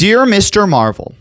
Dear Mr. Marvel,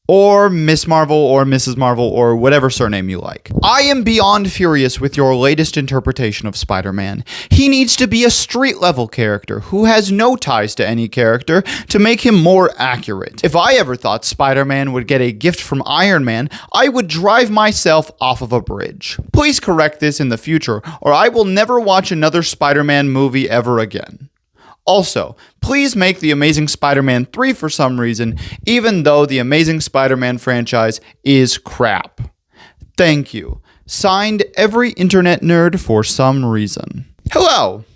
or Miss Marvel, or Mrs. Marvel, or whatever surname you like. I am beyond furious with your latest interpretation of Spider-Man. He needs to be a street-level character who has no ties to any character to make him more accurate. If I ever thought Spider-Man would get a gift from Iron Man, I would drive myself off of a bridge. Please correct this in the future, or I will never watch another Spider-Man movie ever again. Also, please make The Amazing Spider-Man 3 for some reason, even though the Amazing Spider-Man franchise is crap. Thank you. Signed, every internet nerd for some reason. Hello!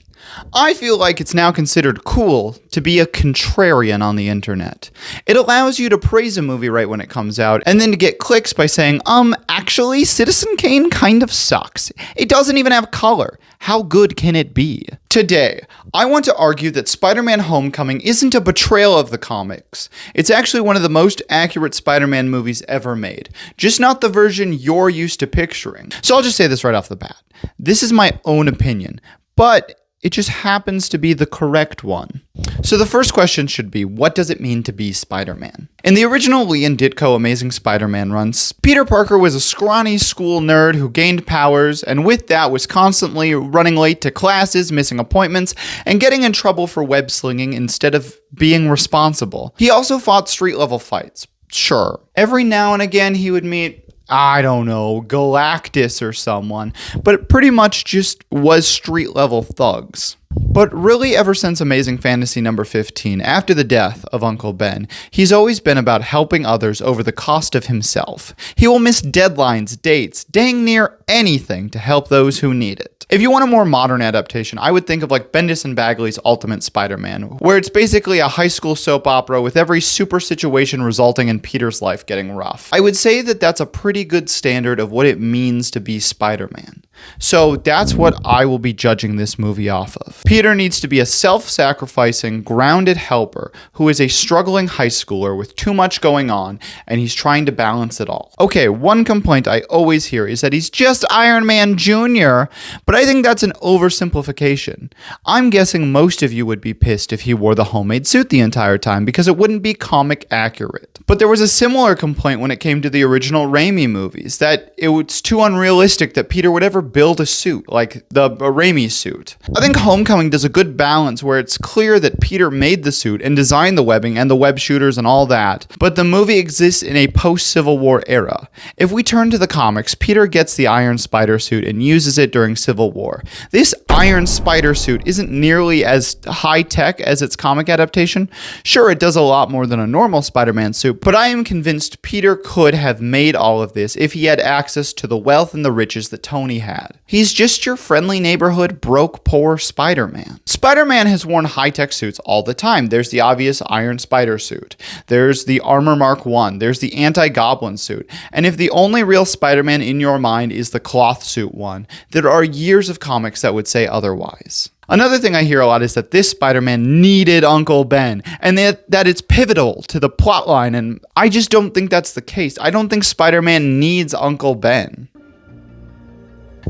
I feel like it's now considered cool to be a contrarian on the internet. It allows you to praise a movie right when it comes out, and then to get clicks by saying, actually, Citizen Kane kind of sucks. It doesn't even have color. How good can it be? Today, I want to argue that Spider-Man Homecoming isn't a betrayal of the comics. It's actually one of the most accurate Spider-Man movies ever made, just not the version you're used to picturing. So I'll just say this right off the bat. This is my own opinion, but it just happens to be the correct one. So the first question should be, what does it mean to be Spider-Man? In the original Lee and Ditko Amazing Spider-Man runs, Peter Parker was a scrawny school nerd who gained powers, and with that was constantly running late to classes, missing appointments, and getting in trouble for web slinging instead of being responsible. He also fought street-level fights. Sure. Every now and again he would meet, I don't know, Galactus or someone, but it pretty much just was street-level thugs. But really, ever since Amazing Fantasy number 15, after the death of Uncle Ben, he's always been about helping others over the cost of himself. He will miss deadlines, dates, dang near anything to help those who need it. If you want a more modern adaptation, I would think of like Bendis and Bagley's Ultimate Spider-Man, where it's basically a high school soap opera with every super situation resulting in Peter's life getting rough. I would say that that's a pretty good standard of what it means to be Spider-Man. So that's what I will be judging this movie off of. Peter needs to be a self-sacrificing, grounded helper who is a struggling high schooler with too much going on, and he's trying to balance it all. Okay, one complaint I always hear is that he's just Iron Man Jr., but I think that's an oversimplification. I'm guessing most of you would be pissed if he wore the homemade suit the entire time because it wouldn't be comic accurate. But there was a similar complaint when it came to the original Raimi movies, that it was too unrealistic that Peter would ever build a suit like the Raimi suit. I think Homecoming does a good balance where it's clear that Peter made the suit and designed the webbing and the web shooters and all that, but the movie exists in a post-Civil War era. If we turn to the comics, Peter gets the Iron Spider suit and uses it during Civil War. This Iron Spider suit isn't nearly as high-tech as its comic adaptation. Sure, it does a lot more than a normal Spider-Man suit, but I am convinced Peter could have made all of this if he had access to the wealth and the riches that Tony had. He's just your friendly neighborhood, broke, poor Spider-Man. Spider-Man has worn high-tech suits all the time. There's the obvious Iron Spider suit. There's the Armor Mark I. There's the Anti-Goblin suit. And if the only real Spider-Man in your mind is the cloth suit one, there are years of comics that would say otherwise. Another thing I hear a lot is that this Spider-Man needed Uncle Ben, and that it's pivotal to the plotline, and I just don't think that's the case. I don't think Spider-Man needs Uncle Ben.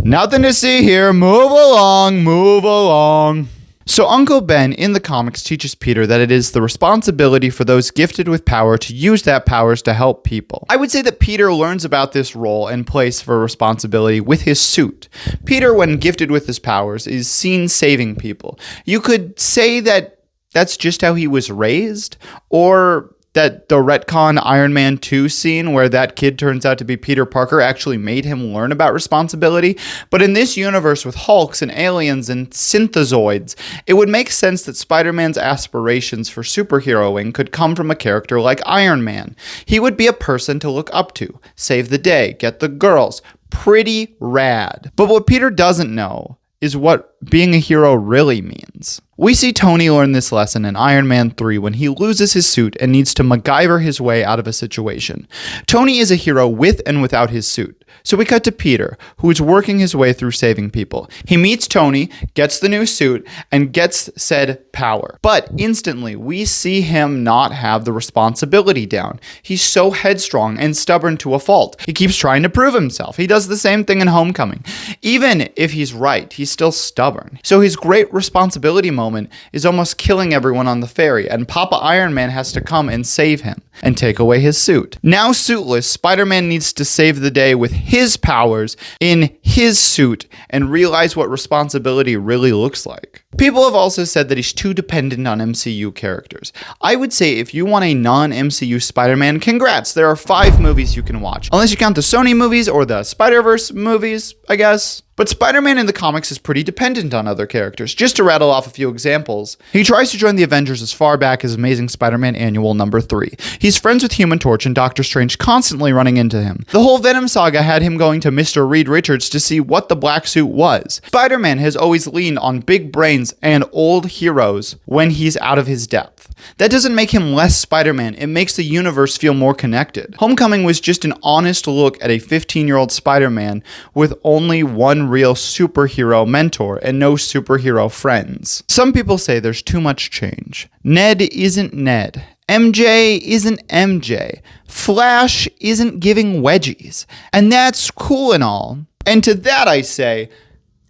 Nothing to see here. Move along, move along. So Uncle Ben in the comics teaches Peter that it is the responsibility for those gifted with power to use that powers to help people. I would say that Peter learns about this role and place for responsibility with his suit. Peter, when gifted with his powers, is seen saving people. You could say that that's just how he was raised, or that the retcon Iron Man 2 scene where that kid turns out to be Peter Parker actually made him learn about responsibility. But in this universe with Hulks and aliens and synthezoids, it would make sense that Spider-Man's aspirations for superheroing could come from a character like Iron Man. He would be a person to look up to, save the day, get the girls. Pretty rad. But what Peter doesn't know is what being a hero really means. We see Tony learn this lesson in Iron Man 3 when he loses his suit and needs to MacGyver his way out of a situation. Tony is a hero with and without his suit. So we cut to Peter, who is working his way through saving people. He meets Tony, gets the new suit, and gets said power. But instantly, we see him not have the responsibility down. He's so headstrong and stubborn to a fault. He keeps trying to prove himself. He does the same thing in Homecoming. Even if he's right, he's still stubborn. stubborn. So his great responsibility moment is almost killing everyone on the ferry, and Papa Iron Man has to come and save him and take away his suit. Now suitless, Spider-Man needs to save the day with his powers in his suit and realize what responsibility really looks like. People have also said that he's too dependent on MCU characters. I would say if you want a non-MCU Spider-Man, congrats, there are 5 movies you can watch. Unless you count the Sony movies or the Spider-Verse movies, I guess. But Spider-Man in the comics is pretty dependent on other characters. Just to rattle off a few examples, he tries to join the Avengers as far back as Amazing Spider-Man Annual number 3. He's friends with Human Torch and Doctor Strange, constantly running into him. The whole Venom saga had him going to Mr. Reed Richards to see what the black suit was. Spider-Man has always leaned on big brains and old heroes when he's out of his depth. That doesn't make him less Spider-Man, it makes the universe feel more connected. Homecoming was just an honest look at a 15-year-old Spider-Man with only one real superhero mentor and no superhero friends. Some people say there's too much change. Ned isn't Ned. MJ isn't MJ. Flash isn't giving wedgies. And that's cool and all. And to that I say,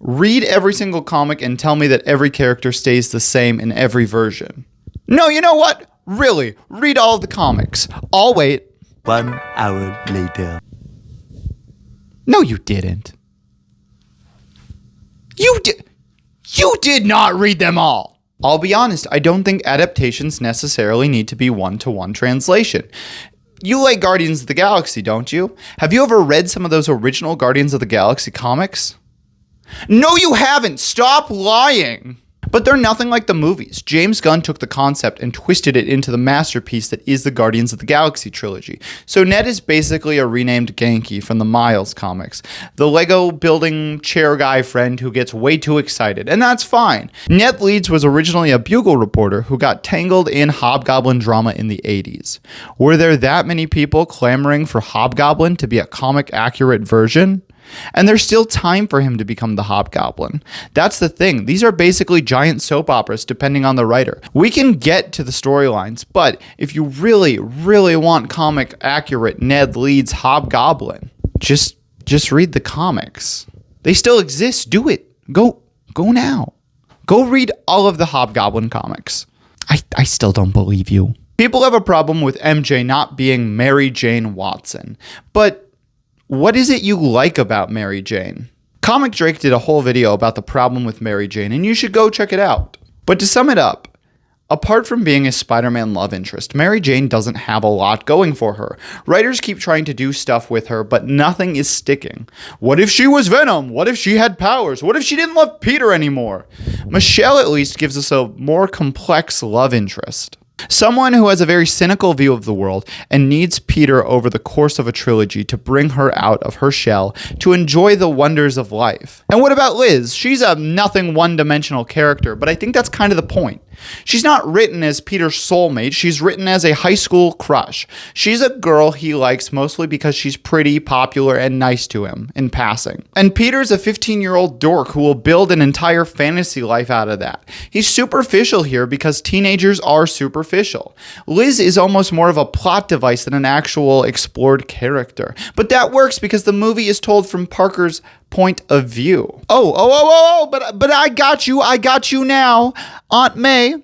read every single comic and tell me that every character stays the same in every version. No, you know what? Really, read all of the comics. I'll wait. 1 hour later. No, you didn't. You did not read them all. I'll be honest, I don't think adaptations necessarily need to be one-to-one translation. You like Guardians of the Galaxy, don't you? Have you ever read some of those original Guardians of the Galaxy comics? No, you haven't. Stop lying. But they're nothing like the movies. James Gunn took the concept and twisted it into the masterpiece that is the Guardians of the Galaxy trilogy. So Ned is basically a renamed Genki from the Miles comics, the Lego building chair guy friend who gets way too excited, and that's fine. Ned Leeds was originally a Bugle reporter who got tangled in Hobgoblin drama in the 80s. Were there that many people clamoring for Hobgoblin to be a comic-accurate version? And there's still time for him to become the Hobgoblin. That's the thing. These are basically giant soap operas depending on the writer. We can get to the storylines, but if you really, really want comic accurate Ned Leeds Hobgoblin, just read the comics. They still exist. Do it. Go now. Go read all of the Hobgoblin comics. I still don't believe you. People have a problem with MJ not being Mary Jane Watson, but what is it you like about Mary Jane? Comic Drake did a whole video about the problem with Mary Jane, and you should go check it out. But to sum it up, apart from being a Spider-Man love interest, Mary Jane doesn't have a lot going for her. Writers keep trying to do stuff with her, but nothing is sticking. What if she was Venom? What if she had powers? What if she didn't love Peter anymore? Michelle at least gives us a more complex love interest. Someone who has a very cynical view of the world and needs Peter over the course of a trilogy to bring her out of her shell to enjoy the wonders of life. And what about Liz? She's a nothing one-dimensional character, but I think that's kind of the point. She's not written as Peter's soulmate, she's written as a high school crush. She's a girl he likes mostly because she's pretty, popular, and nice to him in passing. And Peter's a 15-year-old dork who will build an entire fantasy life out of that. He's superficial here because teenagers are superficial. Liz is almost more of a plot device than an actual explored character. But that works because the movie is told from Parker's point of view. But I got you now. Aunt May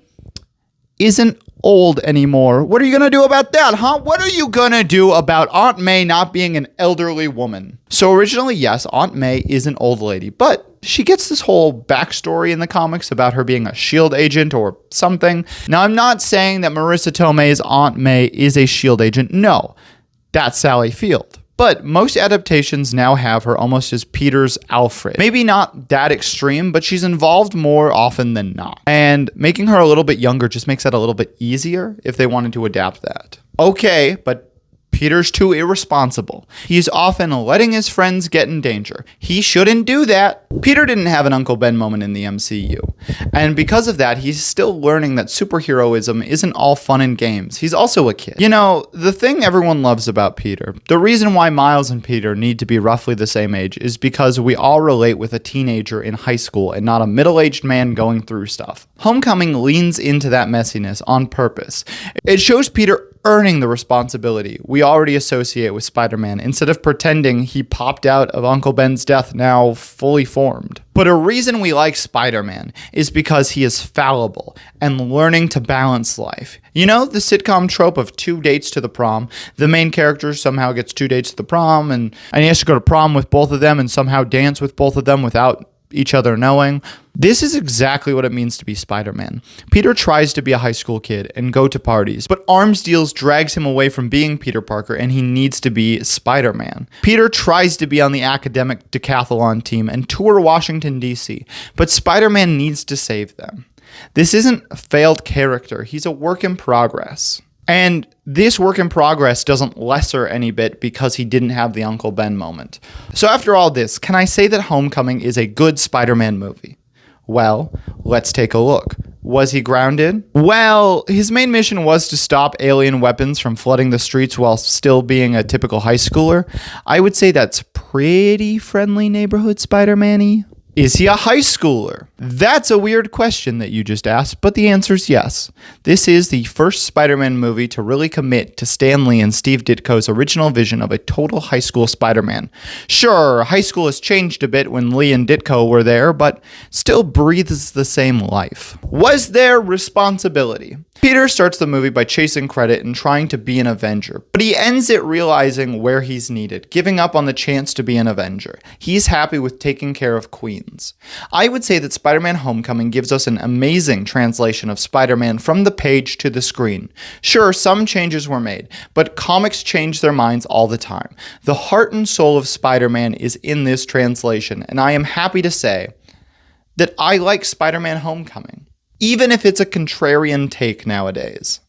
isn't old anymore. What are you gonna do about that, huh? What are you gonna do about Aunt May not being an elderly woman? So originally, yes, Aunt May is an old lady, but she gets this whole backstory in the comics about her being a S.H.I.E.L.D. agent or something. Now, I'm not saying that Marissa Tomei's Aunt May is a S.H.I.E.L.D. agent. No, that's Sally Field. But most adaptations now have her almost as Peter's Alfred. Maybe not that extreme, but she's involved more often than not. And making her a little bit younger just makes that a little bit easier if they wanted to adapt that. Okay, but Peter's too irresponsible. He's often letting his friends get in danger. He shouldn't do that. Peter didn't have an Uncle Ben moment in the MCU. And because of that, he's still learning that superheroism isn't all fun and games. He's also a kid. You know, the thing everyone loves about Peter, the reason why Miles and Peter need to be roughly the same age is because we all relate with a teenager in high school and not a middle-aged man going through stuff. Homecoming leans into that messiness on purpose. It shows Peter earning the responsibility we already associate with Spider-Man instead of pretending he popped out of Uncle Ben's death now fully formed. But a reason we like Spider-Man is because he is fallible and learning to balance life. You know, the sitcom trope of 2 dates to the prom. The main character somehow gets 2 dates to the prom and he has to go to prom with both of them and somehow dance with both of them without each other knowing. This is exactly what it means to be Spider-Man. Peter tries to be a high school kid and go to parties, but arms deals drags him away from being Peter Parker and he needs to be Spider-Man. Peter tries to be on the academic decathlon team and tour Washington, D.C., but Spider-Man needs to save them. This isn't a failed character, he's a work in progress. And this work in progress doesn't lesser any bit because he didn't have the Uncle Ben moment. So after all this, can I say that Homecoming is a good Spider-Man movie? Well, let's take a look. Was he grounded? Well, his main mission was to stop alien weapons from flooding the streets while still being a typical high schooler. I would say that's pretty friendly neighborhood Spider-Man-y. Is he a high schooler? That's a weird question that you just asked, but the answer is yes. This is the first Spider-Man movie to really commit to Stan Lee and Steve Ditko's original vision of a total high school Spider-Man. Sure, high school has changed a bit when Lee and Ditko were there, but still breathes the same life. Was there responsibility? Peter starts the movie by chasing credit and trying to be an Avenger, but he ends it realizing where he's needed, giving up on the chance to be an Avenger. He's happy with taking care of Queens. I would say that Spider-Man Homecoming gives us an amazing translation of Spider-Man from the page to the screen. Sure, some changes were made, but comics change their minds all the time. The heart and soul of Spider-Man is in this translation, and I am happy to say that I like Spider-Man Homecoming, even if it's a contrarian take nowadays.